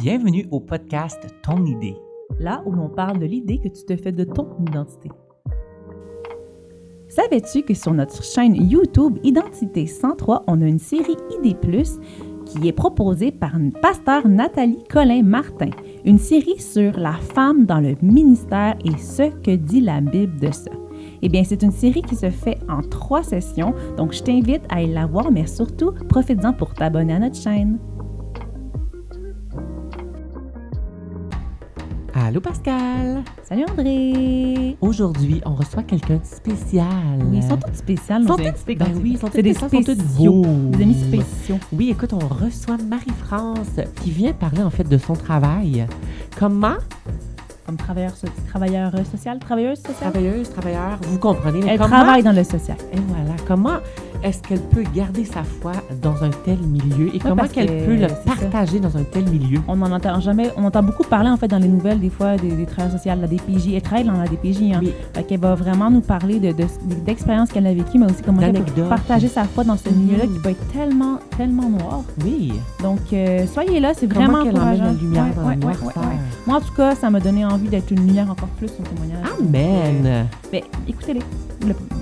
Bienvenue au podcast Ton idée. Là où l'on parle de l'idée que tu te fais de ton identité. Savais-tu que sur notre chaîne YouTube Identité 103, on a une série Idées Plus qui est proposée par pasteur Nathalie Collin-Martin, une série sur la femme dans le ministère et ce que dit la Bible de ça. Eh bien, c'est une série qui se fait en 3 sessions, donc je t'invite à aller la voir, mais surtout, profite-en pour t'abonner à notre chaîne. Allô Pascal! Salut André! Aujourd'hui, on reçoit quelqu'un de spécial. Oui, ils sont tous spéciaux. Sont tous spéciaux. Ben oui, ils sont c'est des spéciaux, sont tous spéciaux. beaux. Des amis spéciaux. Oui, écoute, on reçoit Marie-France qui vient parler en fait de son travail. Comment? Comme travailleuse sociale, Travailleur, vous comprenez. Mais Elle comment, travaille dans le social. Et voilà, comment est-ce qu'elle peut garder sa foi dans un tel milieu et comment parce qu'elle que peut le c'est partager dans un tel milieu? On entend beaucoup parler en fait dans les nouvelles des fois des travailleurs sociaux, de la DPJ. Elle travaille dans la DPJ. Hein. Oui. Fait qu'elle va vraiment nous parler d'expériences qu'elle a vécues, mais aussi comment elle peut D'anecdotes. partager sa foi dans ce milieu-là qui peut être tellement, tellement noir. Oui. Donc, soyez là, c'est Comment vraiment qu'elle emmène encourageant. la lumière dans la Ouais. noirceur. Moi, en tout cas, ça m'a donné envie d'être une lumière encore plus son témoignage. Amen. Mais écoutez-les.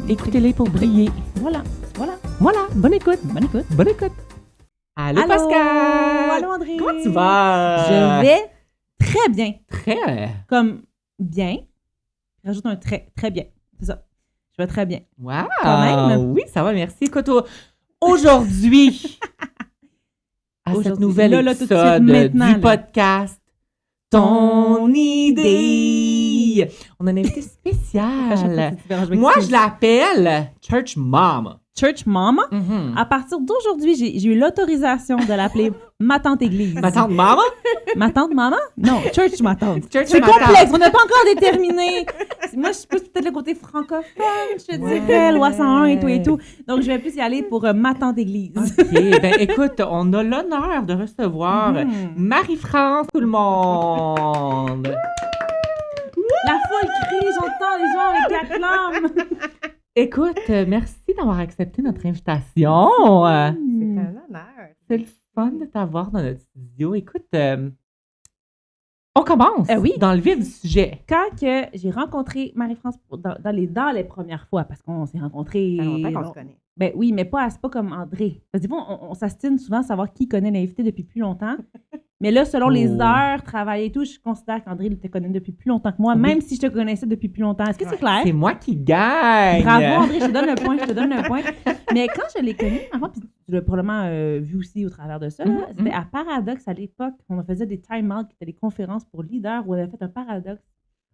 Écoutez-les pour briller. Voilà. Voilà, bonne écoute. Bonne écoute. Bonne écoute. Allô Pascal! Allô André! Comment tu vas? Je vais très bien. Très. Comme bien. Rajoute un très, très bien. C'est ça. Je vais très bien. Wow! Toi-même? Oui, ça va, merci. Écoute, aujourd'hui, à cette Aujourd'hui, nouvelle là, tout de suite, épisode maintenant, du là. podcast Ton idée, on a une invitée spéciale. Moi, je l'appelle Church Mom. Church Mama. Mhm. À partir d'aujourd'hui, j'ai eu l'autorisation de l'appeler ma tante église. Ma tante Mama? Ma tante maman? Non, Church ma tante. Church C'est ma complexe, tante. on n'a pas encore déterminé. Moi, je suis plus peut-être le côté francophone, je te dirais, loi 101 et tout. Donc, je vais plus y aller pour ma tante église. OK, ben écoute, on a l'honneur de recevoir Marie-France, tout le monde. La foule crie, j'entends les gens avec la flamme. Écoute, merci d'avoir accepté notre invitation. C'est un honneur. C'est le fun de t'avoir dans notre studio. Écoute, on commence Oui. dans le vif du sujet. Quand que j'ai rencontré Marie-France dans les premières fois, parce qu'on s'est rencontrés... Ça fait longtemps qu'on se connaît. Ben oui, mais c'est pas comme André. Parce que des fois, on s'astine souvent à savoir qui connaît l'invité depuis plus longtemps. Mais là, selon les heures, travail et tout, je considère qu'André te connaît depuis plus longtemps que moi, Oui. même si je te connaissais depuis plus longtemps. Est-ce que c'est clair? C'est moi qui gagne. Bravo, André, je te donne le point. Mais quand je l'ai connu, avant, puis tu l'as probablement vu aussi au travers de ça, là, c'était à Paradoxe à l'époque. On faisait des time-out, qui étaient des conférences pour leaders, où on avait fait un Paradoxe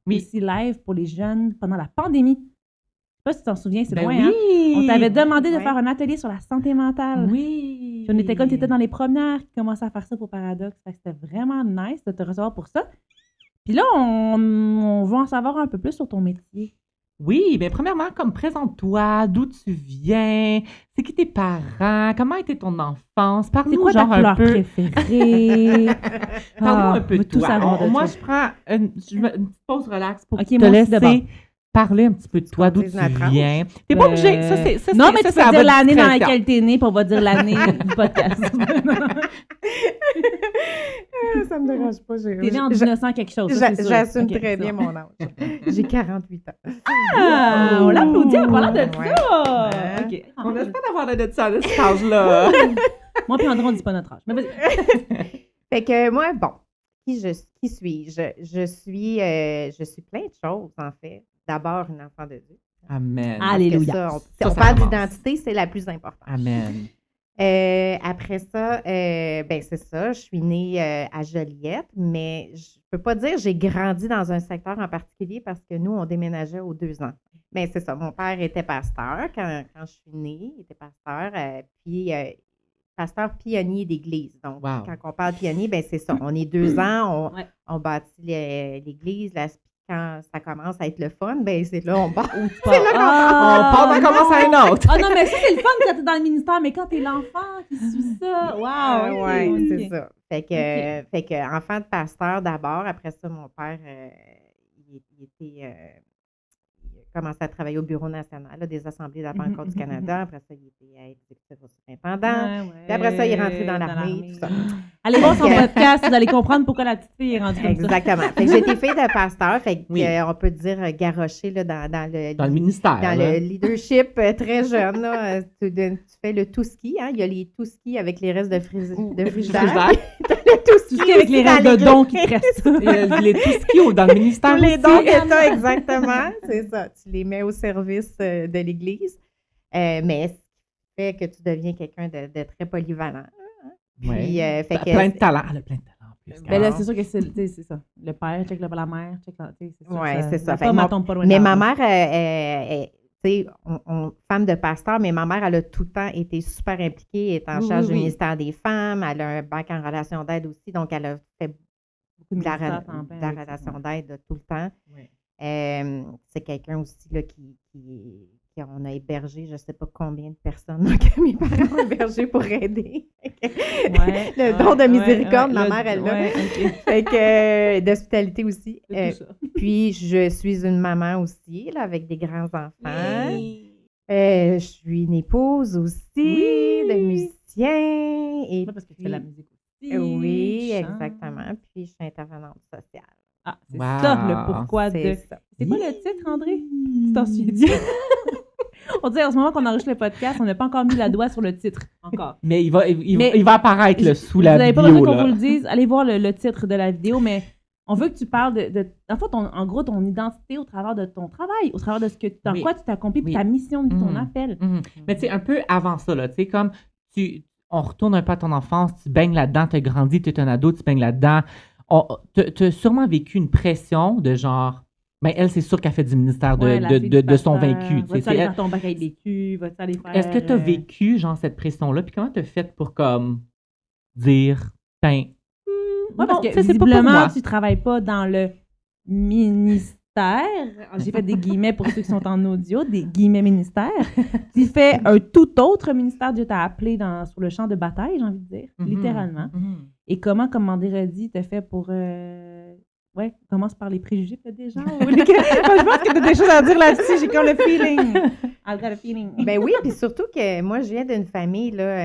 aussi live pour les jeunes pendant la pandémie. Je sais pas si tu t'en souviens, c'est Ben loin, hein? oui. On t'avait demandé de Ouais. faire un atelier sur la santé mentale. Oui. Puis on était comme tu étais dans les premières qui commençaient à faire ça pour Paradoxe. Fait que c'était vraiment nice de te recevoir pour ça. Puis là, on veut en savoir un peu plus sur ton métier. Oui, mais premièrement, comme présente-toi, d'où tu viens, c'est qui tes parents, comment était ton enfance, C'est parle-nous quoi ta genre un couleur peu. préférée? Parle-nous un peu de tout toi. savoir de Moi, toi. je prends une petite pause relax pour Ok, te moi aussi laisser d'abord. parler un petit peu de toi, d'où tu dise la tranche. viens. T'es pas obligé, ça c'est Non, mais ça, tu c'est à peux dire votre l'année dans discrétion. laquelle t'es né, puis on va dire l'année du podcast. Ça me dérange pas. T'es né en 1900 quelque chose, ça, c'est sûr. J'assume Ok, très c'est bien bon. mon âge. J'ai 48 ans. Ah, on l'applaudit en parlant de Ouais. ça. Ouais. Ok. On n'a pas d'avoir de ça à cet âge-là. Moi puis André, on dit pas notre âge. Mais vas-y. Fait que moi, bon, qui suis-je? Je suis plein de choses, en fait. D'abord, une enfant de Dieu. Amen. Parce que Alléluia. ça, Ça on parle commence. d'identité, c'est la plus importante. Amen. Après ça, ben c'est ça, je suis née à Joliette, mais je peux pas dire j'ai grandi dans un secteur en particulier parce que nous, on déménageait aux 2 ans. Mais c'est ça, mon père était pasteur quand je suis née, il était pasteur, puis pasteur pionnier d'église. Donc, Wow. quand on parle pionnier, ben c'est ça, on est 2 ans, Ouais. on bâtit l'église, quand ça commence à être le fun, ben c'est là, on part. On part, on commence à une autre. Ah non, mais ça, c'est le fun quand t'es dans le ministère, mais quand t'es l'enfant qui suit ça, wow! Ouais, ok. c'est ça. Fait que enfant de pasteur d'abord, après ça, mon père, il était commencé à travailler au Bureau national là, des assemblées de la Banque du Canada. Après ça, il était exécutif au surintendant. Puis après ça, il est rentré dans l'armée, tout ça. Allez voir son podcast, vous allez comprendre pourquoi la petite fille est rendue comme ça. Exactement. Fait que j'ai été fille de pasteur, fait que, on peut dire garrochée là, dans le ministère. Dans là. le leadership très jeune. Là, tu fais le tout-ski. Hein? Il y a les tout-ski avec les restes de frigidaire. Tout ce qui avec les restes de dons qui te restent. Les tout ski dans le ministère. Tous les dons que tu as, exactement. C'est ça. Tu les mets au service de l'Église. Mais ça fait que tu deviens quelqu'un de très polyvalent. Puis, fait que, plein de talent. Elle a plein de talent. Ben là, c'est sûr que c'est ça. Le père, check la mère, check la... Oui, c'est ça. Mais ma mère, femme de pasteur, mais ma mère, elle a tout le temps été super impliquée, elle est en charge du ministère des Femmes, elle a un bac en relations d'aide aussi, donc elle a fait beaucoup de la relation d'aide tout le temps. Oui. C'est quelqu'un aussi là, qui on a hébergé, je ne sais pas combien de personnes que mes parents ont hébergé pour aider. Le don de miséricorde, ma mère, elle l'a. Fait que d'hospitalité aussi. Puis, je suis une maman aussi, là, avec des grands-enfants. Je suis une épouse aussi, de musicien. Et parce que tu fais la musique aussi. Oui, exactement. Puis, je suis intervenante sociale. Ah, c'est ça le pourquoi de... C'est quoi le titre, André? Tu t'en souviens? On dit en ce moment qu'on enregistre le podcast, on n'a pas encore mis la doigt sur le titre, encore. Mais il va apparaître là, sous la vidéo. Vous n'avez pas besoin qu'on vous le dise. Allez voir le titre de la vidéo, mais on veut que tu parles en fait, en gros, ton identité au travers de ton travail, au travers de ce que dans quoi tu t'accomplis, puis ta mission de ton appel. Mais tu sais, un peu avant ça, là, tu sais, comme on retourne un peu à ton enfance, tu baignes là-dedans, tu as grandi, tu es un ado, tu baignes là-dedans. Tu as sûrement vécu une pression de genre... Mais elle, c'est sûr qu'elle fait du ministère de son vaincu. Va-tu aller faire ton bac avec les culs? Va-tu aller faire... Est-ce que tu as vécu, genre, cette pression-là? Puis comment tu as fait pour, comme, dire, ben... Oui, parce que visiblement, tu ne travailles pas dans le ministère. J'ai fait des guillemets pour ceux qui sont en audio, des guillemets ministère. Tu fais un tout autre ministère. Dieu t'a appelé sur le champ de bataille, j'ai envie de dire, littéralement. Et comment Mandéradi t'a fait pour... Ouais, on commence par les préjugés peut-être des gens. Je pense que tu as des choses à dire là-dessus. J'ai comme le feeling. I've got a feeling. Ben oui, puis surtout que moi, je viens d'une famille, là,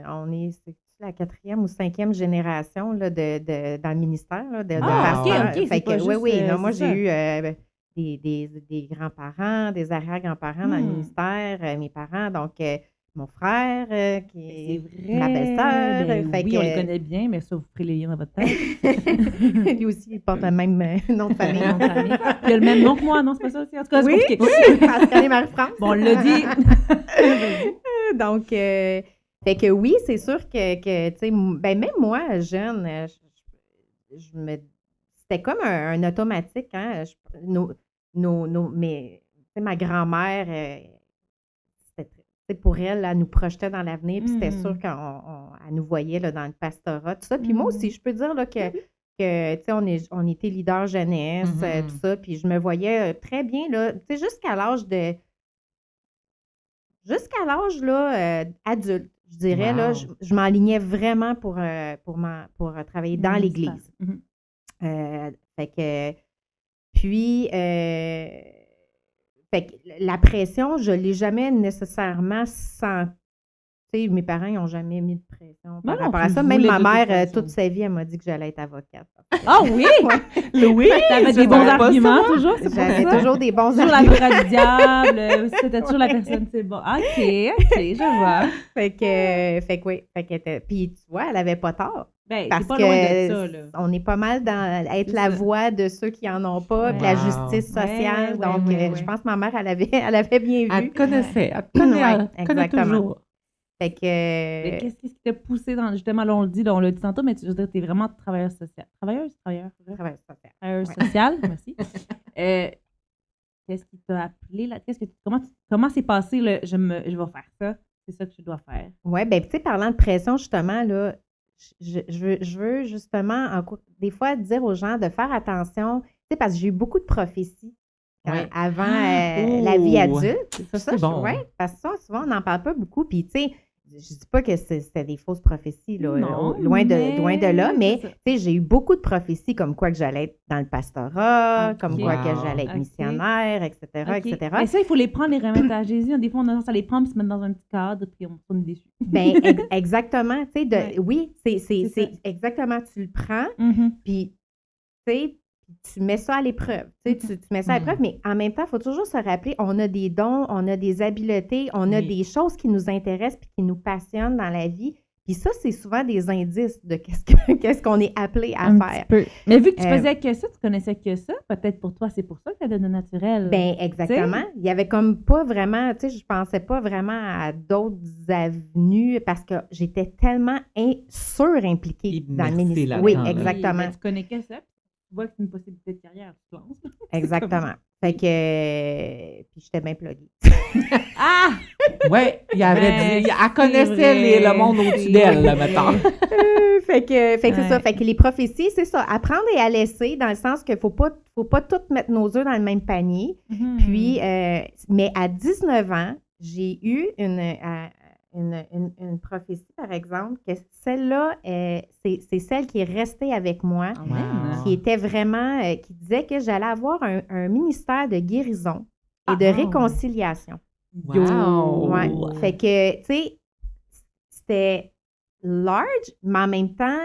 c'est la 4e ou 5e génération là, dans le ministère là, de pasteurs. OK. Fait que, oui. Non, moi, j'ai eu des grands-parents, des arrière-grands-parents dans le ministère, mes parents, donc... mon frère, qui est ma belle-sœur. On les connaît bien, mais ça, vous ferez les liens dans votre tête. Lui aussi, il porte le même nom de famille. Il a le même nom que moi, non? C'est pas ça aussi? En tout cas, c'est compliqué. Oui, Pascal et Marie-France. Bon, on l'a dit. Donc, fait que oui, c'est sûr que tu sais, ben même moi, jeune, c'était comme un automatique, hein? Mais, tu sais, ma grand-mère... pour elle, elle nous projetait dans l'avenir, puis c'était sûr qu'elle nous voyait là, dans le pastorat, tout ça. Puis moi aussi, je peux dire là, que tu sais, on était leader jeunesse, tout ça, puis je me voyais très bien, là, tu sais, jusqu'à l'âge là, adulte, je dirais, là, je m'enlignais vraiment pour travailler dans l'Église. Fait que, puis... Fait que la pression, je ne l'ai jamais nécessairement sentie. Mes parents n'ont jamais mis de pression par rapport à ça. Même ma mère, toute sa vie, elle m'a dit que j'allais être avocate. Ah oui? Oui! T'avais des bons arguments toujours, c'est pour ça? J'avais toujours des bons arguments. Toujours l'avocat du diable, c'était toujours la personne, c'est bon. OK, je vois. Fait que oui. Puis tu vois, elle n'avait pas tort. Ben, parce pas que loin de ça, là. On est pas mal dans être la voix de ceux qui en ont pas, puis la justice sociale. Donc, je pense que ma mère, elle avait bien vu. Elle connaissait. Elle connaît toujours. Fait que... Mais qu'est-ce qui t'a poussé dans... Justement, là, on le dit tantôt, mais tu veux dire, t'es vraiment travailleur social. Travailleuse sociale, merci. Qu'est-ce qui t'a appelé là? Comment c'est passé le je vais faire ça? C'est ça que je dois faire. Oui, bien, tu sais, parlant de pression, justement, là, je veux justement, des fois, dire aux gens de faire attention, tu sais, parce que j'ai eu beaucoup de prophéties avant la vie adulte. C'est bon. Oui, parce que ça, souvent, on n'en parle pas beaucoup. Puis, tu sais, dis pas que c'était des fausses prophéties, là, Non, loin de là, mais c'est ça. tu sais, j'ai eu beaucoup de prophéties comme quoi que j'allais être dans le pastorat, Ok. comme quoi que Wow. j'allais être Ok. missionnaire, etc., OK. etc. Mais ça, il faut les prendre, les remettre à Jésus. Des fois, on a tendance à les prendre et se mettre dans un petit cadre, puis on est déçus. Ben, exactement, tu sais, Ouais. oui, C'est c'est exactement, tu le prends, Mhm. puis tu sais, tu mets ça à l'épreuve. Tu sais, tu mets ça à l'épreuve, mais en même temps, il faut toujours se rappeler, on a des dons, on a des habiletés, on a Oui. des choses qui nous intéressent puis qui nous passionnent dans la vie. Puis ça, c'est souvent des indices de qu'est-ce qu'on est appelé à Un faire. petit peu. Mais vu que tu Euh, faisais que ça, tu connaissais que ça, peut-être pour toi, c'est pour ça que tu as donné naturel. Ben exactement. Il y avait comme pas vraiment, tu sais, je pensais pas vraiment à d'autres avenues parce que j'étais tellement surimpliquée dans le Immergée ministère. là-dedans, Oui, là. exactement. Ben, tu connais que ça, puis tu vois que c'est une possibilité de carrière, tu te lances. Exactement. Fait que, puis j'étais bien pluguée. Ah! Ouais, il y avait Ben, elle connaissait c'est le vrai, monde au-dessus c'est d'elle, là, vrai. mettons. Fait que c'est Ouais. ça. Fait que les prophéties, c'est ça. Apprendre et à laisser, dans le sens qu'il faut pas toutes mettre nos œufs dans le même panier. Mhm. Puis, mais à 19 ans, j'ai eu une prophétie, par exemple, que celle-là, c'est celle qui est restée avec moi, Amen. qui était vraiment, qui disait que j'allais avoir un ministère de guérison et de Ah. réconciliation. Wow. Ouais. Fait que, tu sais, c'était large, mais en même temps,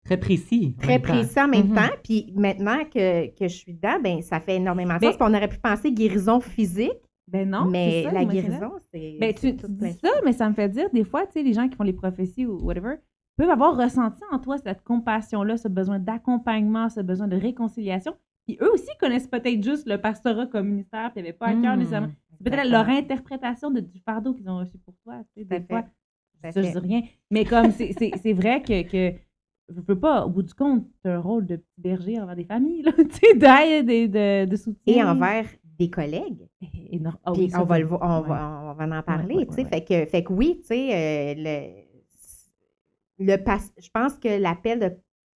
Très précis. en très même temps. précis en même Mhm. temps. Puis maintenant que je suis dedans, ben ça fait énormément de Ben- sens. Puis on aurait pu penser guérison physique, Ben non, mais c'est ça, la émotionnel. guérison, c'est. Ben, c'est tu tout dis plein de ça, choses. mais ça me fait dire, des fois, tu sais, les gens qui font les prophéties ou whatever, peuvent avoir ressenti en toi cette compassion-là, ce besoin d'accompagnement, ce besoin de réconciliation. Puis eux aussi connaissent peut-être juste le pastorat comme ministère, puis ils n'avaient pas à cœur nécessairement. C'est peut-être leur interprétation du fardeau qu'ils ont reçu pour toi. Tu sais, Tout à des fois, fait. Tout à ça, je fait. dis rien. Mais comme c'est vrai que je peux pas, au bout du compte, tu as un rôle de petit berger envers des familles, là, tu sais, d'aide, de soutien. Et envers des collègues. Ah Puis oui, ça, on va ça, le vo- on va en parler, ouais, tu sais. ouais. Fait que oui, tu sais, je pense que l'appel de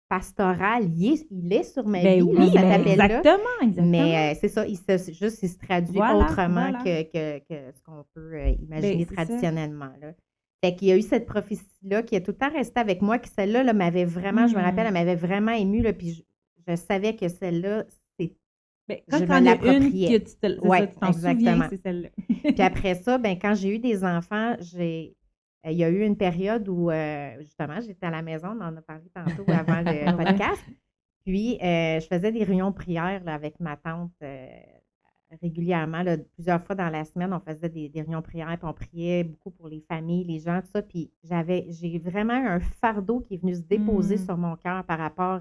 pastoral, il est sur ma Ben vie, là, oui, cet ben appel-là. exactement. Mais c'est ça, il se traduit Voilà, autrement voilà. que ce qu'on peut imaginer Ben, c'est ça. traditionnellement. Là. Fait qu'il y a eu cette prophétie-là qui a tout le temps resté avec moi, qui celle-là là, m'avait vraiment, je me rappelle, elle m'avait vraiment émue, là, puis je savais que celle-là, Ben, quand je tu me en as une l'appropriais. que tu Ouais, t'en souviens, exactement. c'est celle-là. Puis après ça, ben, quand j'ai eu des enfants, il y a eu une période où, justement, j'étais à la maison, on en a parlé tantôt avant le podcast. Puis, je faisais des réunions de prière là, avec ma tante régulièrement, là, plusieurs fois dans la semaine. On faisait des réunions de prière, puis on priait beaucoup pour les familles, les gens, tout ça. Puis, j'ai vraiment eu un fardeau qui est venu se déposer sur mon cœur par rapport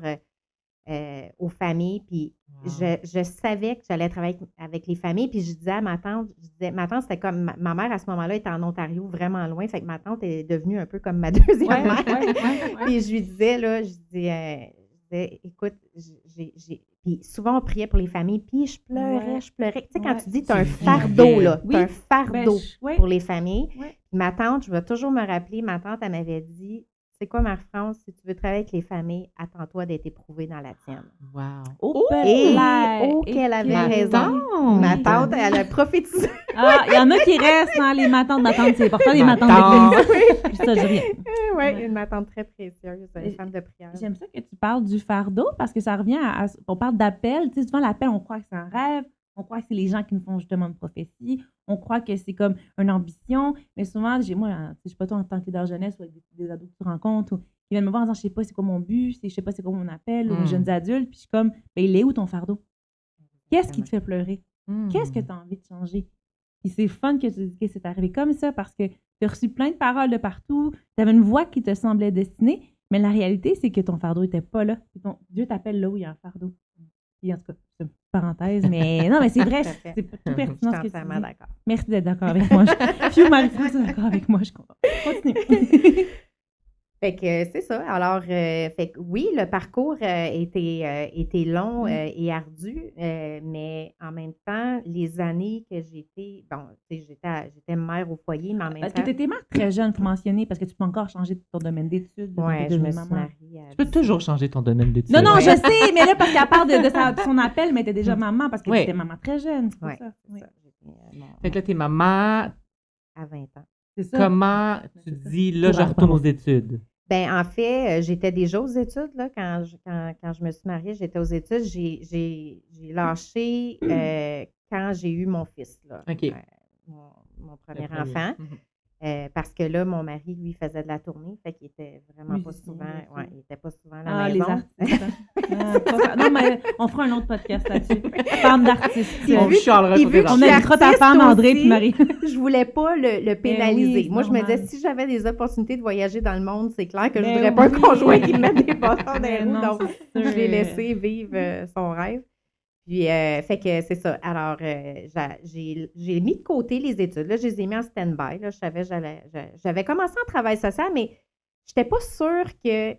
aux familles. Puis, Wow. je savais que j'allais travailler avec les familles. Puis, je disais à ma tante, ma tante, c'était comme, ma mère à ce moment-là était en Ontario, vraiment loin. Fait que ma tante est devenue un peu comme ma deuxième mère. Puis, je lui disais, là, je disais, écoute, puis souvent, on priait pour les familles, puis je pleurais. Tu sais, quand tu dis, tu as un fardeau, là, tu as un fardeau pour les familles. Ouais. Ma tante, je vais toujours me rappeler, ma tante, elle m'avait dit, c'est quoi, Marie-France, si tu veux travailler avec les familles, attends-toi d'être éprouvée dans la tienne. Wow. Qu'elle avait raison. Ma tante, elle a prophétisé. Ah, il y en a qui restent dans les matantes d'attente. C'est important, les Ma matantes tante. d'église. Ça, je dis rien. Oui, une ma tante très précieuse, une femme de prière. J'aime ça que tu parles du fardeau parce que ça revient on parle d'appel. Tu sais, souvent, l'appel, on croit que c'est un rêve. On croit que c'est les gens qui nous font justement une prophétie. On croit que c'est comme une ambition. Mais souvent, moi, je sais pas toi, en tant que leader jeunesse ou avec des ados que tu rencontres, ou, ils viennent me voir en disant, je sais pas c'est quoi mon but, je sais pas c'est quoi mon appel, ou les jeunes adultes. Puis je suis comme, ben, il est où ton fardeau? Qu'est-ce qui te fait pleurer? Qu'est-ce que tu as envie de changer? Puis c'est fun que tu dis que c'est arrivé comme ça parce que tu as reçu plein de paroles de partout. Tu avais une voix qui te semblait destinée, mais la réalité, c'est que ton fardeau n'était pas là. Dieu t'appelle là où il y a un fardeau. Puis en tout cas, c'est une parenthèse, mais non, mais c'est vrai, c'est tout pertinent ce que tu dis. D'accord. Merci d'être d'accord avec moi. Puis Marie-France est d'accord avec moi, je comprends. Continue. Fait que c'est ça. Alors, fait que oui, le parcours était long et ardu, mais en même temps, les années que j'étais, bon, tu sais, j'étais mère au foyer, mais en même Parce temps. que tu étais mère très jeune, pour mentionner, parce que tu peux encore changer ton domaine d'études. Oui, je me suis maman. mariée. Tu peux toujours changer ton domaine d'études. Non, Ouais. je sais, mais là, parce qu'elle parle de son appel, mais elle était déjà maman, parce qu'elle Ouais. était maman très jeune. C'est pour Oui, ça. c'est Oui. ça. Fait que là, t'es maman. À 20 ans. C'est ça. Comment tu C'est ça. dis, là, je Courage, retourne pardon. aux études? Ben, en fait, j'étais déjà aux études là, quand je me suis mariée, j'étais aux études. J'ai lâché quand j'ai eu mon fils, là, OK. mon Le premier premier. enfant. Mhm. Parce que là, mon mari, lui, faisait de la tournée, fait qu'il était vraiment pas Musicien, souvent, bien sûr. ouais, il était pas souvent à la Ah, les maison. artistes. Non, mais on fera un autre podcast là-dessus. Femme d'artiste. Puis On vu- chialera puis contre vu les que On je suis invitera ta artiste femme, André, aussi, puis Marie. je voulais pas le pénaliser. c'est Moi, je me disais, normal. si j'avais des opportunités de voyager dans le monde, c'est clair que je Ben voudrais pas un oui. conjoint qui me mette des bâtons dans les Ben roues. non, Donc, c'est sûr. je l'ai laissé vivre son rêve. Puis, fait que c'est ça. Alors, j'ai mis de côté les études. Là, je les ai mis en stand-by. Là, je savais j'avais commencé en travail social, mais je n'étais pas sûre que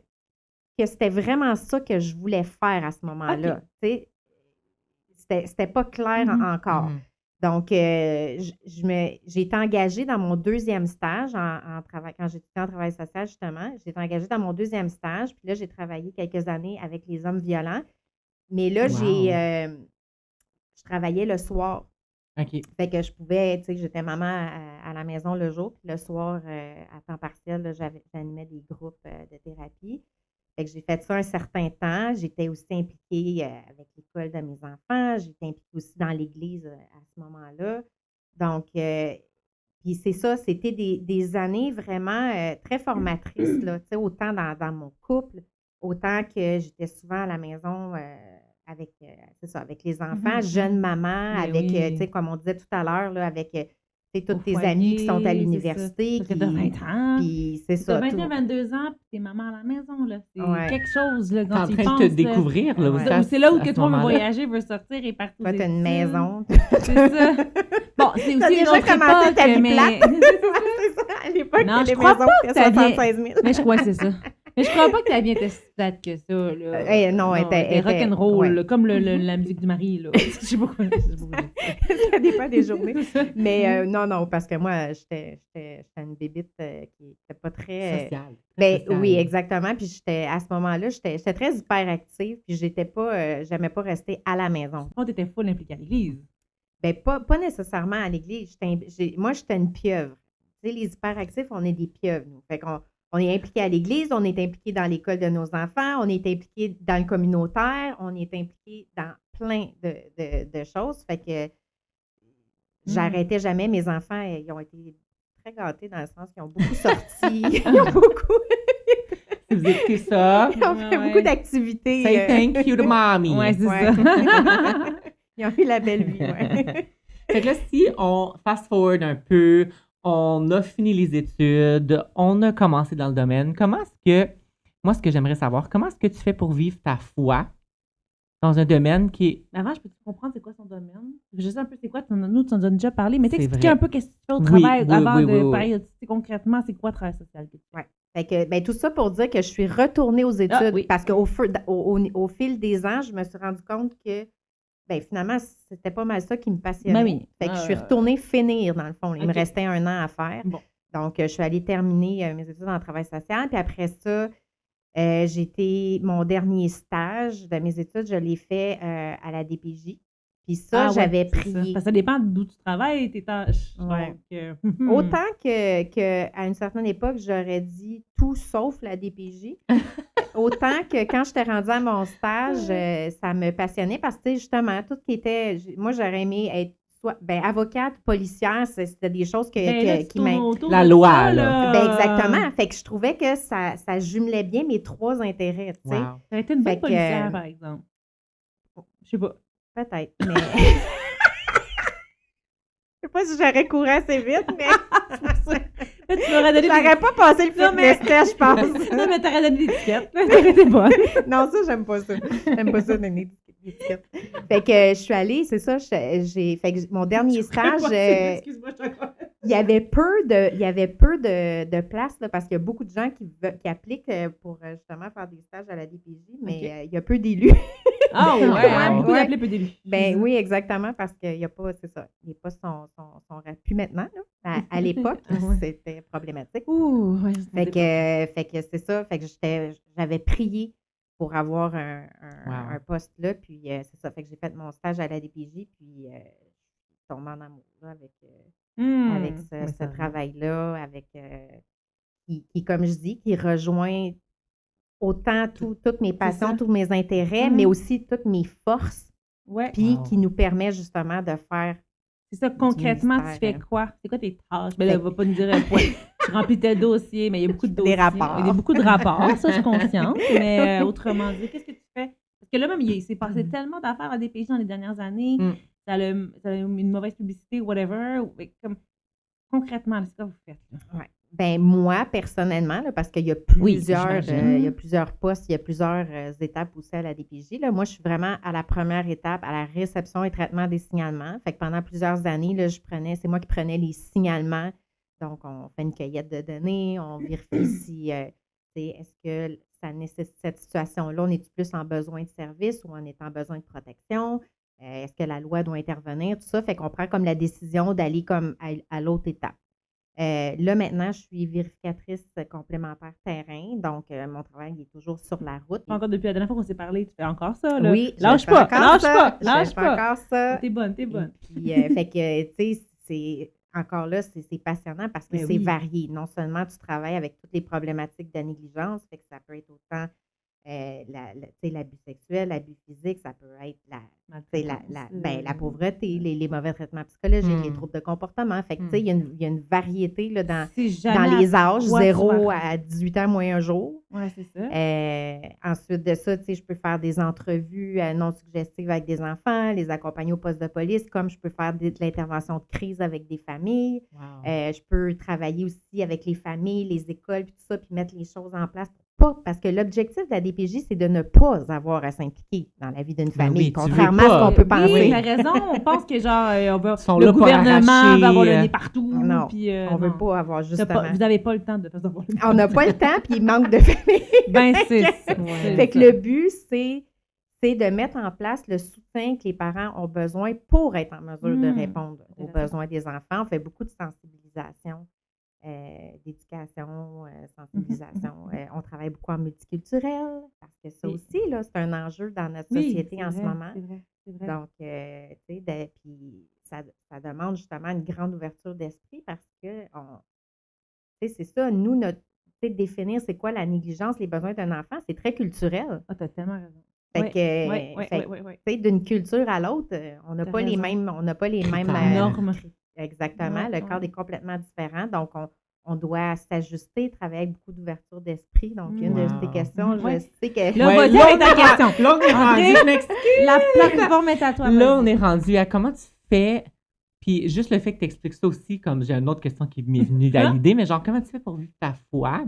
c'était vraiment ça que je voulais faire à ce moment-là. Tu sais, c'était pas clair encore. Mhm. Donc, j'ai été engagée dans mon deuxième stage en travail, quand j'étais en travail social, justement. J'ai été engagée dans mon deuxième stage. Puis là, j'ai travaillé quelques années avec les hommes violents. Mais là, Wow. je travaillais le soir. OK. Fait que je pouvais, tu sais, j'étais maman à la maison le jour, puis le soir, à temps partiel, là, j'animais des groupes de thérapie. Fait que j'ai fait ça un certain temps. J'étais aussi impliquée avec l'école de mes enfants. J'étais impliquée aussi dans l'église à ce moment-là. Donc, puis c'est ça, c'était des années vraiment très formatrices, là, tu sais, autant dans mon couple, autant que j'étais souvent à la maison avec, c'est ça, avec les enfants, jeune maman, Ben avec, oui. tu sais, comme on disait tout à l'heure, là, avec tu sais, Au toutes tes foyer, amies qui sont à c'est l'université, ça. Parce que t'as 20 ans. puis c'est T'as ça. 21, 22 ans, puis t'es maman à la maison, là. C'est Ouais. quelque chose, là, T'es quand en tu y train penses. de te là. découvrir, là, Ouais. aussi, à C'est là où à que ce toi veut moment-là. voyager, veut sortir et partir. Toi, t'as une maison. C'est ça. Bon, c'est T'as aussi une déjà autre commencé époque, ta vie mais... c'est ça, à l'époque, Non, les je crois maisons pas coûtaient que ça vient- 76 000. Mais je crois que c'est ça. Mais je crois pas que ta vie était si plate que ça, là. Non, elle était rock'n'roll, ouais. là, comme la musique du mari, là. Je sais pas quoi. Ça dépend des journées. C'est ça. Mais non, parce que moi, j'étais une bébite qui n'était pas très... Social. Ben Social. oui, exactement. Puis à ce moment-là, j'étais très hyperactive. Puis j'aimais pas rester à la maison. Toi, t'étais full impliquée à l'église. Ben pas nécessairement à l'église. Moi, j'étais une pieuvre. Tu sais, les hyperactifs, on est des pieuvres, nous. Fait qu'on on est impliqué à l'église, on est impliqué dans l'école de nos enfants, on est impliqué dans le communautaire, on est impliqué dans plein de choses. Fait que j'arrêtais jamais. Mes enfants, ils ont été très gâtés dans le sens qu'ils ont beaucoup sorti. Ils ont beaucoup... Si vous écoutez ça, Ils ont fait beaucoup d'activités. say thank you to mommy. Ouais, c'est Ouais. ça. Ils ont eu la belle vie, ouais. Fait que là, si on fast-forward un peu, on a fini les études, on a commencé dans le domaine, moi, ce que j'aimerais savoir, comment est-ce que tu fais pour vivre ta foi dans un domaine qui est... Mais avant, je peux te comprendre c'est quoi son domaine? Je sais un peu c'est quoi, nous, tu en as déjà parlé, mais C'est t'expliquer vrai. un peu qu'est-ce que tu fais au Oui, travail oui, avant oui, de oui. parler. Tu sais, concrètement, c'est quoi le travail social? Ouais. Fait que, ben, tout ça pour dire que je suis retournée aux études oui. parce qu'au au fil des ans, je me suis rendu compte que ben, finalement, c'était pas mal ça qui me passionnait. Ben oui. Fait que je suis retournée finir, dans le fond. Il me OK. restait 1 an à faire. Bon. Donc, je suis allée terminer mes études en travail social. Puis après ça, mon dernier stage de mes études, je l'ai fait à la DPJ. Puis ça, Ah ouais, j'avais c'est ça. prié. Parce que ça dépend d'où tu travailles, tes tâches. Ouais. Donc, Autant qu'à une certaine époque, j'aurais dit tout sauf la DPJ. Autant que quand j'étais rendue à mon stage, ça me passionnait parce que, tu sais, justement, tout ce qui était. Moi, j'aurais aimé être avocate, policière, c'était des choses qui La loi, là. Ben, exactement. Fait que je trouvais que ça jumelait bien mes 3 intérêts, tu sais. Wow. Ça a été une Fait bonne que, policière, par exemple. Je sais pas. Peut-être, mais. Je sais pas si j'aurais couru assez vite, mais. Tu m'aurais donné J'aurais pas passé le Non, mais- fitness test, je pense. Non, mais t'aurais donné l'étiquette. T'aurais été bonne. Non, ça, j'aime pas ça. J'aime pas ça, donner des étiquettes. Fait que je suis allée, c'est ça, fait que mon dernier stage, Excuse-moi, je t'en il y avait peu de place, là, parce qu'il y a beaucoup de gens qui appliquent pour justement faire des stages à la DPJ, mais il y a peu d'élus. Ah ouais, Wow. beaucoup Ouais. d'appelés, peu d'élus. Ben oui, exactement, parce qu'il n'y a pas, c'est ça, les postes sont plus maintenant, là. À l'époque, Ah ouais. c'était problématique. Ouh, ouais, Fait que c'est ça, fait que j'avais prié pour avoir Wow. un poste là, puis c'est ça, fait que j'ai fait mon stage à la DPJ, puis tombée en amour là, avec Oui, ce ça arrive. travail-là, qui, comme je dis, qui rejoint autant toutes mes passions, ça. tous mes intérêts, mais aussi toutes mes forces, Ouais. puis Wow. qui nous permet justement de faire C'est ça, concrètement, tu mystère, fais quoi? C'est quoi tes tâches? Ben là, Fait elle va pas nous dire tu remplis tel dossier, mais il y a beaucoup de Des dossiers. rapports. Il y a beaucoup de rapports, ça, je suis consciente. Mais autrement dit, qu'est-ce que tu fais? Parce que là, même, il s'est passé tellement d'affaires à DPJ dans les dernières années. Mm. Ça a eu une mauvaise publicité, whatever. Mais comme, concrètement, c'est quoi vous faites? Là? Ouais. Ben moi, personnellement, là, parce qu'il y a plusieurs, j'imagine. il y a plusieurs postes, il y a plusieurs étapes aussi à la DPJ. Là. Moi, je suis vraiment à la première étape, à la réception et traitement des signalements. Fait que pendant plusieurs années, là, c'est moi qui prenais les signalements. Donc, on fait une cueillette de données, on vérifie si est-ce que ça nécessite cette situation-là, on est plus en besoin de service ou on est en besoin de protection? Est-ce que la loi doit intervenir? Tout ça, fait qu'on prend comme la décision d'aller comme à l'autre étape. Là, maintenant, je suis vérificatrice complémentaire terrain, donc mon travail est toujours sur la route. Encore depuis la dernière fois qu'on s'est parlé, tu fais encore ça, là? Oui, lâche je fais pas, encore lâche ça. pas, Je lâche fais pas. encore ça. T'es bonne, t'es bonne. Puis, fait que, tu sais, c'est encore là, c'est passionnant parce que Ben c'est oui. varié. Non seulement tu travailles avec toutes les problématiques de négligence, fait que ça peut être autant l'abus sexuel, l'abus physique, ça peut être la pauvreté, les mauvais traitements psychologiques, les troubles de comportement. Fait que, tu sais, il y a une variété là, dans les âges, 0 à 18 ans moins un jour. Oui, c'est ça. Ensuite de ça, tu sais, je peux faire des entrevues non suggestives avec des enfants, les accompagner au poste de police, comme je peux faire de l'intervention de crise avec des familles. Wow. Je peux travailler aussi avec les familles, les écoles, puis tout ça, puis mettre les choses en place pour pas. Parce que l'objectif de la DPJ, c'est de ne pas avoir à s'impliquer dans la vie d'une famille, oui, tu veux contrairement pas. à ce qu'on peut penser. Oui, t'as raison. On pense que genre, Sont le là pour gouvernement arracher, va avoir le nez partout. Non, puis, on ne veut pas avoir justement. vous n'avez pas le temps de faire ça. On n'a pas le temps, puis il manque de famille. Ben, c'est ça. Fait que le but, c'est de mettre en place le soutien que les parents ont besoin pour être en mesure de répondre aux besoins des enfants. On fait beaucoup de sensibilisation, d'éducation, sensibilisation. On travaille beaucoup en multiculturel parce que ça aussi, là, c'est un enjeu dans notre société en ce moment. C'est vrai. Donc, tu sais, puis ça demande justement une grande ouverture d'esprit parce que, tu sais, c'est ça, nous, définir c'est quoi la négligence, les besoins d'un enfant, c'est très culturel. Ah, t'as tellement raison. Fait que, tu sais, d'une culture à l'autre, on n'a pas les mêmes normes. Exactement. Le cadre est complètement différent. Donc, on doit s'ajuster, travailler avec beaucoup d'ouverture d'esprit. Donc, une de tes questions, je sais que. Là, vas-y avec ta question. Là, on est rendu, je m'excuse. La plateforme est à toi. Là, on est rendu à comment tu fais. Puis juste le fait que tu expliques ça aussi, comme j'ai une autre question qui m'est venue à l'idée, mais genre, comment tu fais pour vivre ta foi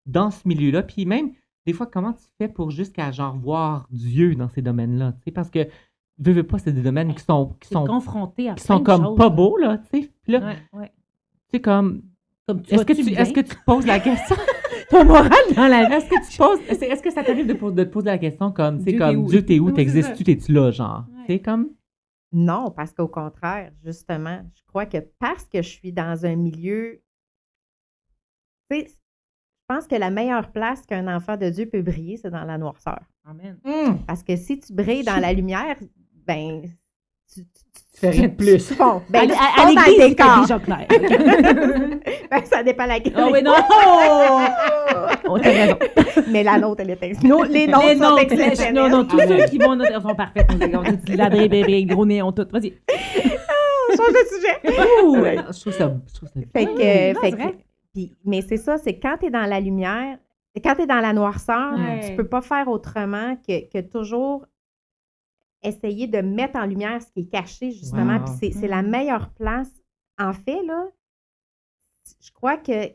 dans ce milieu-là? Puis même, des fois, comment tu fais pour jusqu'à genre voir Dieu dans ces domaines-là? Tu sais, parce que, veux pas, c'est des domaines qui sont confrontés à qui sont plein de comme choses, pas beaux, là, tu sais. Puis là, ouais. tu sais, comme Est-ce que tu te poses la question? Ton moral dans la vie. Est-ce que ça t'arrive de te poser la question comme, tu sais, comme Dieu, t'es où? T'existes-tu? T'es-tu là, genre? Tu sais, comme. Non, parce qu'au contraire, justement, je crois que parce que je suis dans un milieu, tu sais, je pense que la meilleure place qu'un enfant de Dieu peut briller, c'est dans la noirceur. Amen. Parce que si tu brilles dans la lumière, ben, tu fais rien de plus. Bon, ben, à l'église, c'est déjà clair. Ben, ça dépend laquelle. Oh oui, non! Oh, t'as raison. Mais la nôtre, elle est excellente. Les nôtres sont exceptionnels. Non, tous ceux qui vont au nôtre sont parfaits. On dit la bébé, gros néon, tout. Vas-y. On change de sujet. Ouais, je trouve ça. Mais c'est ça, c'est quand tu es dans la lumière, quand tu es dans la noirceur, tu ne peux pas faire autrement que toujours essayer de mettre en lumière ce qui est caché, justement. Wow. Puis c'est la meilleure place. En fait, là, je crois que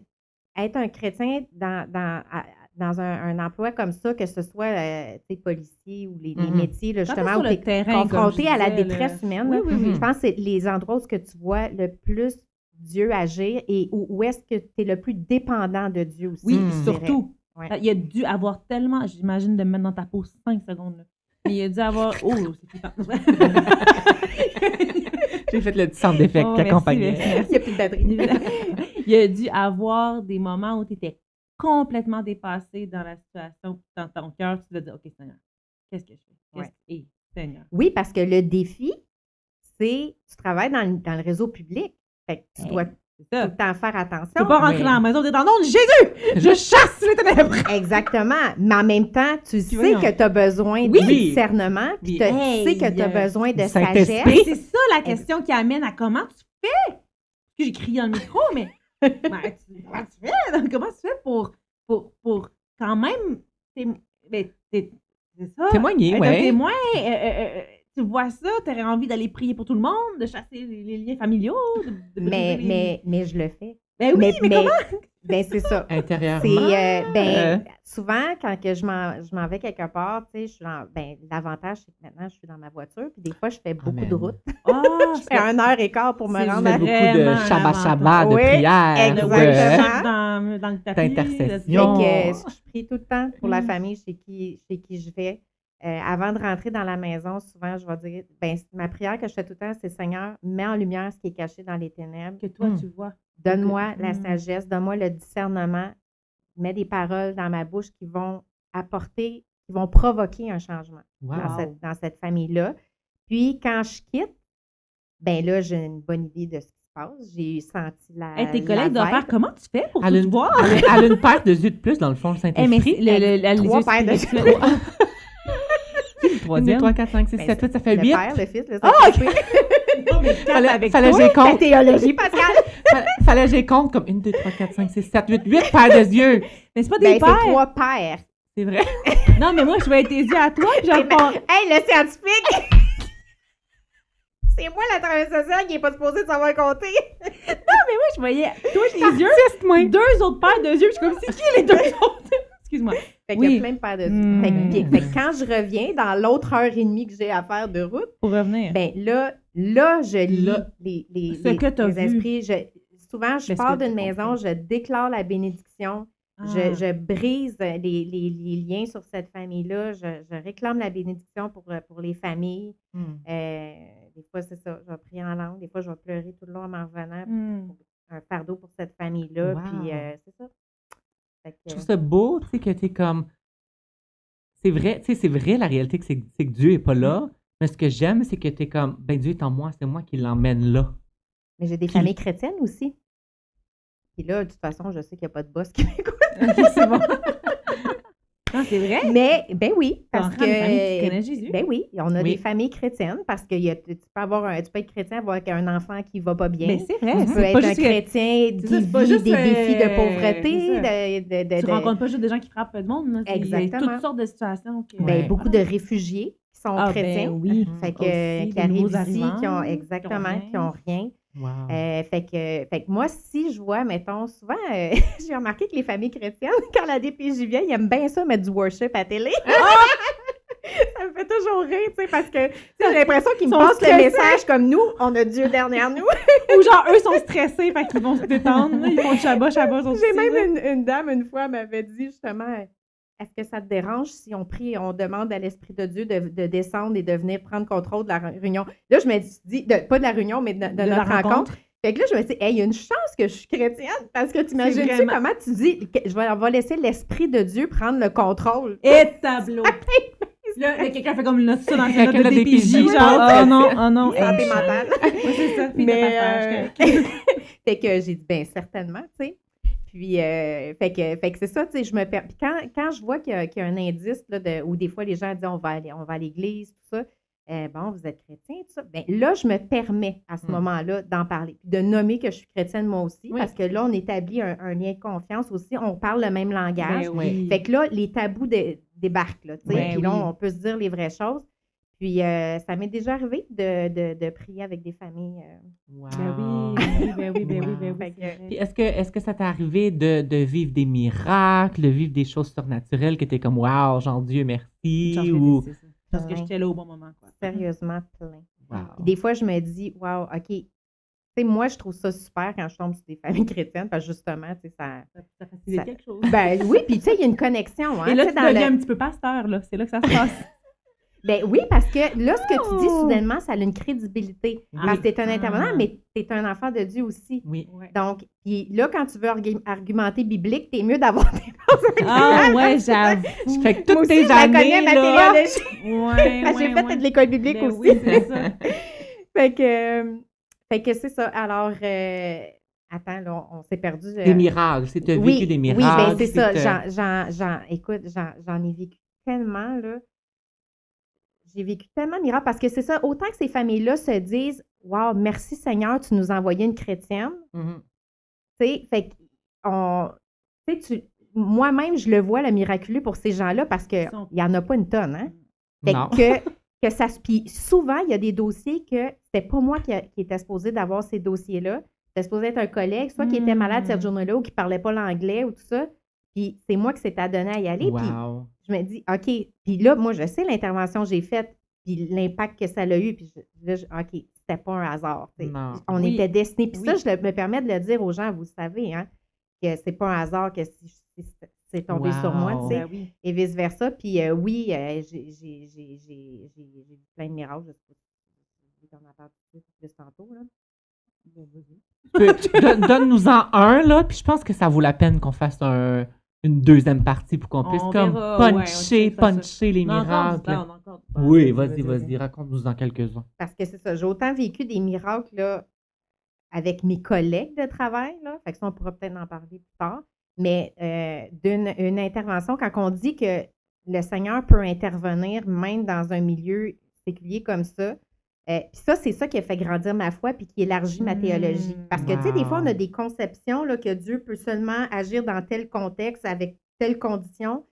être un chrétien dans un emploi comme ça, que ce soit policier ou les métiers, là, justement, où tu es confronté à la détresse humaine, je pense que c'est les endroits où tu vois le plus Dieu agir et où est-ce que tu es le plus dépendant de Dieu aussi. Oui, surtout. Ouais. Il a dû avoir tellement, j'imagine, de me mettre dans ta peau 5 secondes. Là. Mais il a dû avoir. Oh, c'est flippant. J'ai fait le petit sound d'effet qui accompagnait. Merci. Il n'y a plus de batterie. Il a dû avoir des moments où tu étais complètement dépassé dans la situation. Dans ton cœur, tu te dis, OK, Seigneur, qu'est-ce que je fais? Seigneur. Oui, parce que le défi, tu travailles dans le réseau public. Fait que tu dois tout ça. le temps faire attention. Tu peux pas rentrer dans la maison et dire « Dans le nom de Jésus, je chasse les ténèbres! » Exactement. Mais en même temps, tu sais voyons. que tu as besoin de Oui. discernement, puis tu Hey, sais que tu as besoin de Saint-Esprit. sagesse. Ben, c'est ça la question qui amène à comment tu fais. J'ai crié dans le micro, mais comment tu fais? Comment tu fais pour quand même... C'est ça. Témoigner, Être un ouais. témoin, tu vois ça, tu aurais envie d'aller prier pour tout le monde, de chasser les liens familiaux. De briser les- Mais je le fais. Ben oui, mais comment? Ben c'est ça. Intérieurement. Souvent, quand que je m'en vais quelque part, tu sais, je suis l'avantage, c'est que maintenant, je suis dans ma voiture, puis des fois, je fais beaucoup Amen. de route. Ah, Je fais 1h15 pour me C'est rendre Tu fais à... beaucoup Vraiment de un shabbat, de Oui, prières, exactement. dans le tapis. d'intercession. Fait que je prie tout le temps pour la Mm. famille chez qui je vais. Avant de rentrer dans la maison, souvent, je vais dire, ma prière que je fais tout le temps, c'est Seigneur, mets en lumière ce qui est caché dans les ténèbres. Que toi, Mm. tu vois. Donne-moi la Mm. sagesse, donne-moi le discernement. Mets des paroles dans ma bouche qui vont apporter, qui vont provoquer un changement Wow. dans cette famille-là. Puis, quand je quitte, ben là, j'ai une bonne idée de ce qui se passe. J'ai senti la. Hey, tes la collègues doivent vibe. faire comment tu fais pour Elle a tout une, voir? elle a une paire de yeux de plus, dans le fond, le Eh, mais Saint-Esprit. les Trois yeux paires de spirituels. Qui le 1, 2, troisième? 3, 4, 5, 6, 7, 8, ça fait Le 8. Père, le Fils, le Ah, Saint-Esprit. Non, mais quatre avec Fallait toi. que j'ai La compte. théologie, Pascal. Fallait que j'ai compte comme 1, 2, 3, 4, 5, 6, 7, 8, 8 paires de yeux. Mais c'est pas des Ben, c'est pères. 3 pères. C'est vrai. Non, mais moi, je vais être tes yeux à toi, puis j'en prends. Hey, le scientifique! C'est moi la travailleuse sociale qui n'est pas supposée de savoir compter. Mais moi, je voyais, toi, les yeux, Artiste, moi. deux autres paires de yeux, je suis comme, c'est qui les deux autres? Excuse-moi. Fait qu'il Oui. y a plein de paires de yeux. Mm. Fait que quand je reviens dans l'autre heure et demie que j'ai à faire de route, Pour revenir. ben là, je lis Là, les que t'as vu. esprits. Souvent, je Parce pars que d'une t'as maison, compris. je déclare la bénédiction. Ah. Je brise les liens sur cette famille-là. Je réclame la bénédiction pour les familles. Des fois, c'est ça. Je vais prier en langue. Des fois, je vais pleurer tout le long en m'en revenant. Hmm. Un fardeau pour cette famille-là. Wow. Puis, c'est ça. Fait que, Je trouve ça beau, tu sais, que t'es comme... C'est vrai, tu sais, c'est vrai la réalité que c'est que Dieu est pas là. Mais ce que j'aime, c'est que t'es comme, ben Dieu est en moi, c'est moi qui l'emmène là. mais j'ai des Puis- familles chrétiennes aussi. Puis là, de toute façon, je sais qu'il n'y a pas de boss qui m'écoute. Ok, c'est bon. Non, c'est vrai. Mais, ben oui, parce T'as une famille qui que... connaît Jésus. Ben oui, on a Oui. des familles chrétiennes parce que tu peux être chrétien avec un enfant qui va pas bien. Mais c'est vrai. Tu peux C'est être pas un juste que chrétien c'est qui ça, c'est pas vit juste, des défis de c'est pauvreté. tu rencontres pas juste des gens qui frappent le monde. Là. Il y a Exactement. toutes sortes de situations. Que... Ouais. Beaucoup de réfugiés qui sont Ah, chrétiens. ben oui. Fait que, Aussi, qui des arrivent nouveaux ici, arrivants, qui ont qui ont rien. Wow. Fait que moi, si je vois, mettons, souvent, j'ai remarqué que les familles chrétiennes, quand la DPJ vient, ils aiment bien ça mettre du worship à télé. Ça me fait toujours rire, tu sais, parce que tu sais, j'ai l'impression qu'ils me Sont passent le stressés. message comme nous, on a Dieu derrière nous. Ou genre, eux sont stressés, fait qu'ils vont se détendre. Là. Ils font Shabbat aussi. J'ai là. même une dame, une fois, m'avait dit justement, est-ce que ça te dérange si on prie et on demande à l'Esprit de Dieu de descendre et de venir prendre contrôle de la réunion? Là, je me dis, pas de la réunion, mais de De la notre rencontre. Fait que là, je me dis, hey, il y a une chance que je suis chrétienne, parce que t'imagines-tu vraiment- comment tu dis, que on va laisser l'Esprit de Dieu prendre le contrôle? Et tableau. Là, quelqu'un fait comme une note ça dans sa note Quelqu'un de de DPJ. DPJ, Genre, oh non. Santé mentale. Ouais, c'est ça. Fille de Mais, passage, correct. fait que j'ai dit, ben certainement, tu sais. Puis, fait que c'est ça, tu sais, je me perds. Puis quand je vois qu'il y a un indice, là, où des fois les gens disent, on va à l'église, tout ça, bon, vous êtes chrétien, tout ça. Ben là, je me permets à ce moment-là d'en parler. Puis de nommer que je suis chrétienne moi aussi, Oui. parce que là, on établit un lien de confiance aussi. On parle le même langage. Ben oui. Fait que là, les tabous débarquent, là, tu sais. Ben Puis là, oui. on peut se dire les vraies choses. Puis, ça m'est déjà arrivé de prier avec des familles. Wow. Ben oui. Fait que, Puis est-ce que ça t'est arrivé de vivre des miracles, de vivre des choses surnaturelles que t'es comme wow, genre Dieu merci Genre, je ou vais laisser ça. Parce que j'étais là au bon moment. Quoi. sérieusement plein. wow. Puis des fois, je me dis, wow, OK. Tu sais, moi, je trouve ça super quand je tombe sur des familles chrétiennes, parce que justement, tu sais, ça. Ça facilite Ça- quelque chose. Ben oui, puis tu sais, il y a une connexion. Hein, Et là, tu sais, tu deviens un petit peu pasteur, là. C'est là que ça se passe. Ben oui, parce que là, ce que tu dis Oh! soudainement, ça a une crédibilité. Oui. Parce que t'es un Ah. intervenant, mais t'es un enfant de Dieu aussi. Oui. Ouais. Donc, puis là, quand tu veux argumenter biblique, t'es mieux d'avoir des Ah ouais, j'avoue. Fait que Moi toutes aussi, tes je la connais, années, ma là, théologie. Ouais, J'ai fait de l'école biblique Ben aussi. oui, c'est ça. Fait que c'est ça. Alors, attends, là, on s'est perdu. Des miracles. C'est tu as vécu des Oui, miracles. ben c'est ça. t'as- Écoute, j'en ai vécu tellement, là. J'ai vécu tellement de miracles parce que c'est ça. Autant que ces familles-là se disent « Wow, merci Seigneur, tu nous as envoyé une chrétienne. » Mhm. Tu sais, fait moi-même, je le vois, le miraculeux pour ces gens-là parce qu'il n'y en a pas une tonne, hein? Fait Non. que ça se. Puis souvent, il y a des dossiers que c'était pas moi qui était supposé d'avoir ces dossiers-là. C'était supposé être un collègue, soit qui était malade cette journée-là ou qui parlait pas l'anglais ou tout ça. Puis c'est moi qui s'était adonné à y aller. Puis Wow. je me dis, OK. Puis là, moi, je sais l'intervention que j'ai faite, puis l'impact que ça a eu. Puis OK, c'était pas un hasard. Non. On Oui. était destinés. Puis Oui. ça, je me permets de le dire aux gens, vous le savez, hein, que c'est pas un hasard que si c'est tombé sur moi, tu sais. Ben oui. Et vice-versa. Puis oui, j'ai vu plein de miracles. Je sais pas si tu en as parlé plus tantôt. Là. Donne-nous-en un, là, puis je pense que ça vaut la peine qu'on fasse une deuxième partie pour qu'on puisse On comme verra, puncher les On a encore du miracles. temps, on a encore du temps. Oui, vas-y, raconte-nous-en quelques-uns. Parce que c'est ça, j'ai autant vécu des miracles là, avec mes collègues de travail. Là. Fait que ça, on pourra peut-être en parler plus tard. Mais d'une intervention, quand on dit que le Seigneur peut intervenir même dans un milieu séculier comme ça, puis ça, c'est ça qui a fait grandir ma foi puis qui élargit ma théologie. Parce que, tu sais, des fois, on a des conceptions là, que Dieu peut seulement agir dans tel contexte, avec telle condition.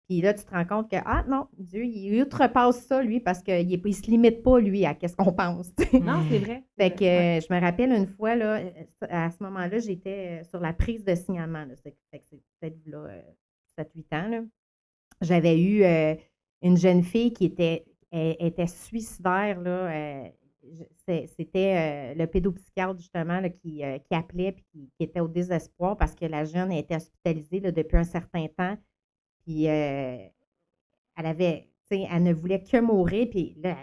Puis là, tu te rends compte que, ah non, Dieu, il outrepasse ça, lui, parce qu'il ne se limite pas, lui, à qu'est-ce qu'on pense. Non, c'est vrai. Fait que je me rappelle une fois, là, à ce moment-là, j'étais sur la prise de signalement. Là. C'est peut-être là, 7-8 ans. Là. J'avais eu une jeune fille qui était suicidaire. Là, c'était le pédopsychiatre, justement, là, qui appelait et qui était au désespoir parce que la jeune était hospitalisée là, depuis un certain temps. Puis elle ne voulait que mourir. Puis là,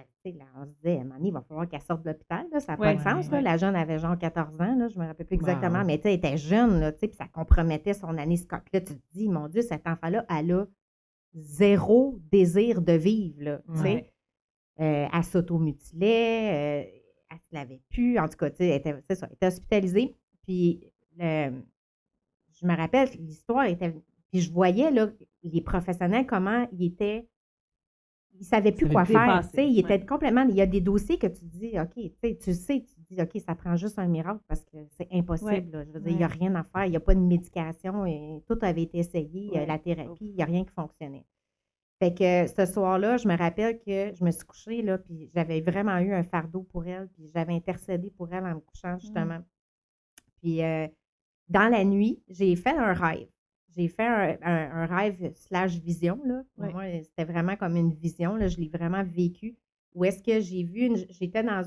on se disait, Mani, il va falloir qu'elle sorte de l'hôpital. Là, ça n'a pas de sens. Là. La jeune avait genre 14 ans, là, je ne me rappelle plus exactement, mais elle était jeune, là, puis ça compromettait son année scolaire. Là, tu te dis, mon Dieu, cet enfant-là, elle a zéro désir de vivre. Là, elle s'automutilait, elle ne se lavait plus. En tout cas, elle était hospitalisée. Puis je me rappelle, l'histoire était. Puis je voyais là, les professionnels, comment ils étaient. Ils ne savaient plus quoi faire. Ils étaient complètement. Il y a des dossiers que tu te dis, OK, tu dis, OK, ça prend juste un miracle parce que c'est impossible. Là. Je veux dire, il n'y a rien à faire. Il n'y a pas de médication. Et tout avait été essayé, la thérapie, il n'y a rien qui fonctionnait. Fait que ce soir-là, je me rappelle que je me suis couchée, là, puis j'avais vraiment eu un fardeau pour elle, puis j'avais intercédé pour elle en me couchant, justement. Puis dans la nuit, j'ai fait un rêve. J'ai fait un rêve / vision. Là. Pour moi, c'était vraiment comme une vision. Là. Je l'ai vraiment vécu. Où est-ce que j'ai vu, j'étais dans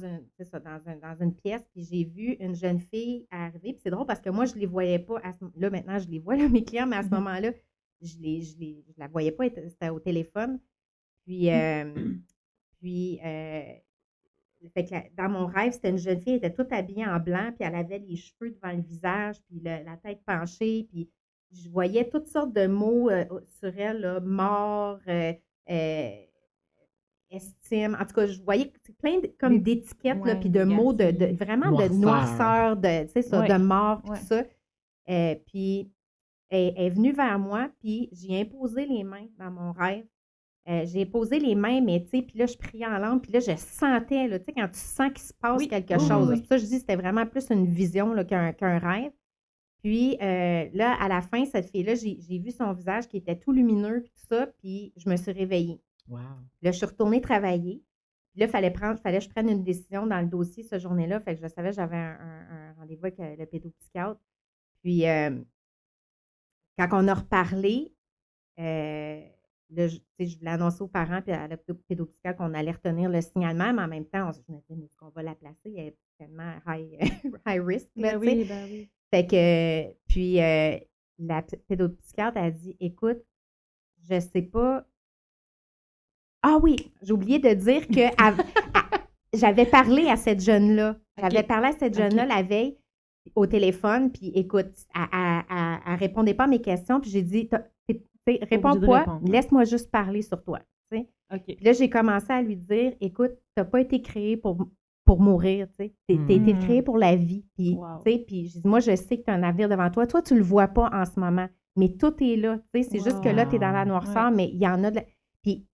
une pièce, puis j'ai vu une jeune fille arriver. Puis c'est drôle parce que moi, je ne les voyais pas. Là, maintenant, je les vois, là, mes clients, mais à ce moment-là, je ne la voyais pas. C'était au téléphone. Puis, fait que dans mon rêve, c'était une jeune fille, elle était toute habillée en blanc, puis elle avait les cheveux devant le visage, puis la tête penchée, puis je voyais toutes sortes de mots sur elle, là, mort, estime. En tout cas, je voyais plein comme d'étiquettes, là, puis de mots vraiment de noirceur, de mort, tout ça. Puis elle est venue vers moi, puis j'ai imposé les mains dans mon rêve. J'ai posé les mains, mais tu sais, puis là, je priais en langue, puis là, je sentais, là, tu sais, quand tu sens qu'il se passe quelque chose. C'est pour ça que je dis que c'était vraiment plus une vision là, qu'un rêve. Puis là, à la fin, cette fille-là, j'ai vu son visage qui était tout lumineux, puis tout ça, puis je me suis réveillée. Wow. Là, je suis retournée travailler. Puis là, il fallait que je prenne une décision dans le dossier cette journée-là. Fait que je savais que j'avais un rendez-vous avec le pédopsychiatre. Puis, quand on a reparlé, là, je voulais annoncer aux parents puis à la pédopsychiatre qu'on allait retenir le signalement, mais en même temps, je me disais, est-ce qu'on va la placer? Elle est tellement high risk. Là, oui. Fait que, puis, la pédopsychiatre a dit, écoute, je sais pas. Ah oui, j'ai oublié de dire que j'avais parlé à cette jeune-là. J'avais parlé à cette jeune-là la veille au téléphone, puis écoute, elle répondait pas à mes questions, puis j'ai dit, réponds-moi, laisse-moi juste parler sur toi. Puis là, j'ai commencé à lui dire, écoute, tu n'as pas été créé pour pour mourir, tu sais. T'as été Mm. créé pour la vie. Puis, Wow. tu sais, puis je dis, moi, je sais que tu as un avenir devant toi. Toi, tu le vois pas en ce moment, mais tout est là, tu sais. C'est juste que là, tu es dans la noirceur, mais il y en a de la... Puis,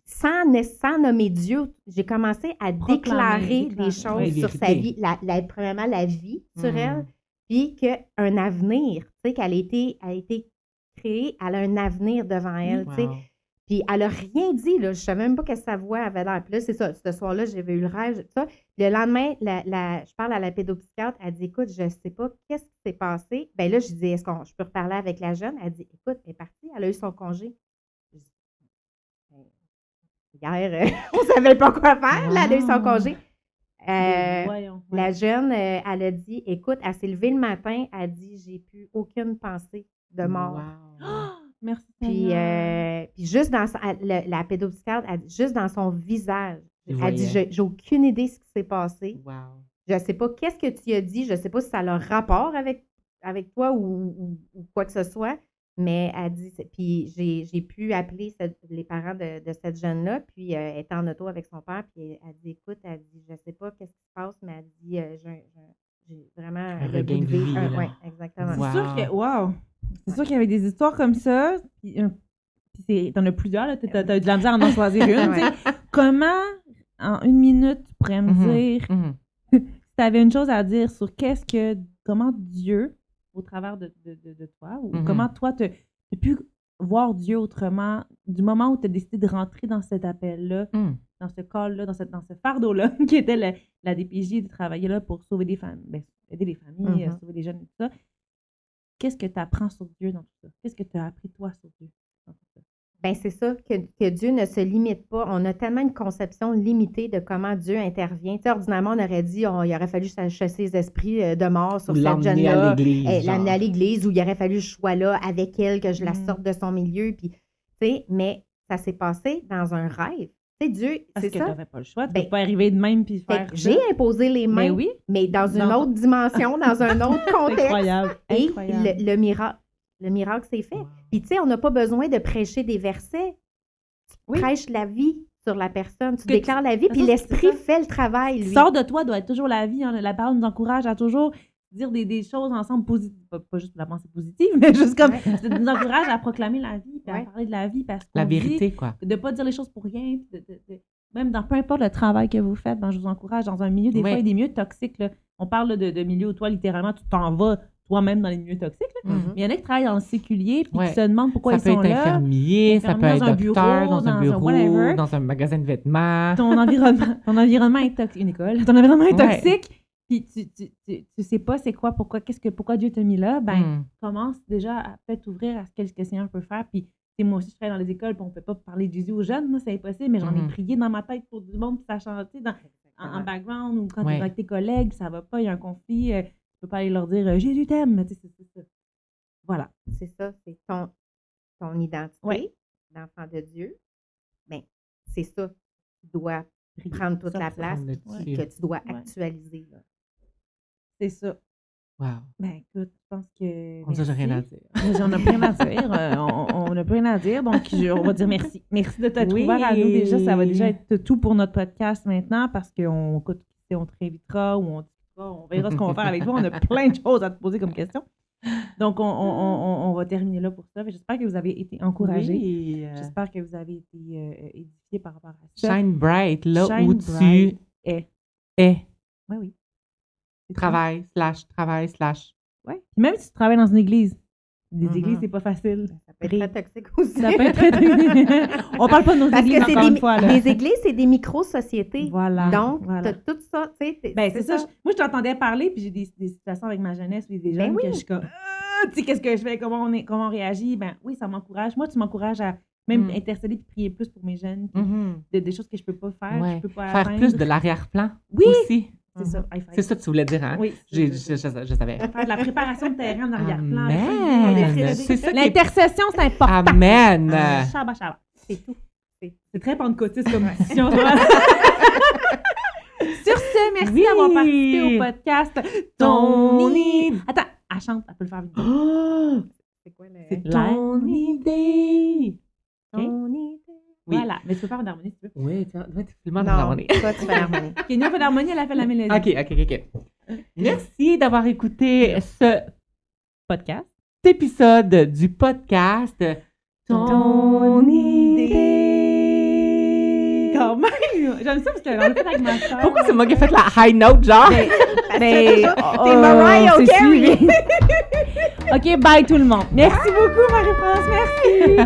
sans nommer Dieu, j'ai commencé à déclarer des choses Ouais, sur sa vie. vérité. Premièrement, la vie sur elle, puis qu'un avenir, tu sais, qu'elle a été créée, elle a un avenir devant elle, tu sais. Wow. Puis elle n'a rien dit, là. Je ne savais même pas que sa voix avait l'air. Puis là, c'est ça. Ce soir-là, j'avais eu le rêve, tout ça. Le lendemain, je parle à la pédopsychiatre. Elle dit, écoute, je ne sais pas qu'est-ce qui s'est passé. Bien là, je dis, est-ce que je peux reparler avec la jeune? Elle dit, écoute, elle est partie. Elle a eu son congé. Je dis, hier, on ne savait pas quoi faire. Là, elle a eu son congé. Voyons. La jeune, elle a dit, écoute, elle s'est levée le matin. Elle a dit, j'ai plus aucune pensée de mort. Wow. Merci. Puis, Seigneur. puis juste dans la pédopsychiatre, juste dans son visage, Tu elle voyais. dit, j'ai aucune idée de ce qui s'est passé. Wow. Je ne sais pas qu'est-ce que tu as dit. Je ne sais pas si ça a le rapport avec toi ou quoi que ce soit. Mais elle dit, puis j'ai pu appeler les parents de cette jeune-là, puis elle était en auto avec son père, puis elle dit, écoute, elle dit, je ne sais pas qu'est-ce qui se passe, mais elle dit, j'ai vraiment Un le regain goût de vie, là. Oui, exactement. C'est Wow. sûr que, wow! C'est sûr qu'il y avait des histoires comme ça. T'en as plusieurs, là. T'as eu de la misère à en choisir une. Ouais. Tu sais. Comment, en une minute, tu pourrais me dire, si t'avais une chose à dire sur comment Dieu, au travers de toi, ou comment toi, t'as pu voir Dieu autrement du moment où tu as décidé de rentrer dans cet appel-là, dans ce call-là, dans ce fardeau-là, qui était la DPJ, de travailler là pour sauver des familles, aider les familles, sauver des jeunes et tout ça. Qu'est-ce que tu apprends sur Dieu dans tout ça? Qu'est-ce que tu as appris, toi, sur Dieu dans tout ça? Bien, c'est ça, que Dieu ne se limite pas. On a tellement une conception limitée de comment Dieu intervient. Tu sais, ordinairement, on aurait dit il aurait fallu chasser les esprits de mort sur cette l'emmener jeune-là. à l'église. L'amener à l'église, ou il aurait fallu que je sois là avec elle, que je la sorte de son milieu. Puis, tu sais, mais ça s'est passé dans un rêve. Tu sais, Dieu, parce c'est que ça. tu n'avais pas le choix. Tu Ben, peux pas arriver de même puis Fait faire que j'ai imposé les mains, Mais oui. mais dans une autre dimension, dans un autre contexte. Incroyable. Et Incroyable. le miracle s'est fait. Wow. Puis, tu sais, on n'a pas besoin de prêcher des versets. Tu prêches la vie sur la personne. Tu déclares la vie, puis ça, l'esprit c'est ça. fait le travail, Ce lui. qui sort de toi doit être toujours la vie. Hein. La parole nous encourage à toujours dire des choses ensemble positives. Pas juste pour la pensée positive, mais juste comme ça nous encourage à proclamer la vie puis à parler de la vie. Parce qu'on La vérité, dit quoi. de ne pas dire les choses pour rien. Même dans peu importe le travail que vous faites, je vous encourage dans un milieu, des fois, il y a des milieux toxiques. Là. On parle là, de milieux où toi, littéralement, tu t'en vas toi-même dans les milieux toxiques. Là. Mais il y en a qui travaillent dans le séculier puis qui se demandent pourquoi ils sont là. Ça peut être infirmier, ça peut être dans un docteur, bureau, dans un bureau, whatever. dans un magasin de vêtements. Ton environnement est toxique. Une école. Ton environnement est toxique. Puis tu sais pas c'est quoi, pourquoi Dieu t'a mis là. Commence déjà à peut-être ouvrir à ce que le Seigneur peut faire. Puis moi aussi, je travaille dans les écoles, puis on ne peut pas parler de Jésus aux jeunes. Moi, c'est impossible, mais j'en ai prié dans ma tête pour du monde, puis ça chantait en background, ou quand tu es avec tes collègues, ça va pas, il y a un conflit, tu peux pas aller leur dire Jésus t'aime. C'est ça. Voilà. C'est ça, c'est ton identité d'enfant de Dieu. Bien, c'est ça qui doit prendre toute la place, que tu dois actualiser. Là. C'est ça. Wow. Ben écoute, je pense que. On n'a rien à dire. On n'a plus rien à dire. On n'a plus rien à dire. Donc, on va dire merci. Merci de t'être ouvert à nous déjà. Ça va déjà être tout pour notre podcast maintenant parce qu'on te réinvitera ou on discutera. On verra ce qu'on va faire avec toi. On a plein de choses à te poser comme questions. Donc, on va terminer là pour ça. J'espère que vous avez été encouragés. Oui, j'espère que vous avez été édifiés par rapport à ça. Shine bright, là où tu es. Oui. Travail. Oui. Même si tu travailles dans une église. Les églises, c'est pas facile. Ça peut être très toxique aussi. Ça peut être très... On parle pas de nos églises encore une fois. Là. Les églises, c'est des micro-sociétés. Voilà. Donc, t'as tout ça, tu sais. Ben, c'est ça. Moi, je t'entendais parler, puis j'ai des situations avec ma jeunesse, puis des jeunes que je suis comme, tu sais, qu'est-ce que je fais, comment on réagit. Ben oui, ça m'encourage. Moi, tu m'encourages à même intercéder puis prier plus pour mes jeunes, puis des choses que je peux pas faire, je peux pas faire atteindre. plus de l'arrière-plan aussi. C'est ça. C'est ça que tu voulais dire, hein? Oui. Je savais. Faire de la préparation de terrain en arrière-plan. L'intercession, c'est important. Amen. Shabbat. C'est tout. C'est très pentecôtiste comme mission. Sur ce, merci d'avoir participé au podcast. Ton idée. Attends, elle chante, elle peut le faire vite. C'est quoi le... C'est ton idée. Ton idée. Oui. Voilà. Mais tu peux faire une harmonie si tu veux. Oui, tu fais le Non, l'harmonie. toi, tu fais l'harmonie. OK, nous, on fait l'harmonie, elle a fait la mélodie. OK. Merci d'avoir écouté cet Podcast. épisode du podcast Ton idée. Quand même! J'aime ça parce qu'on l'a fait avec ma soeur. Pourquoi c'est moi qui ai fait la high note, genre? Mais, T'es Mariah c'est Carey. suivi. OK, bye tout le monde. Merci beaucoup, Marie-France. Merci.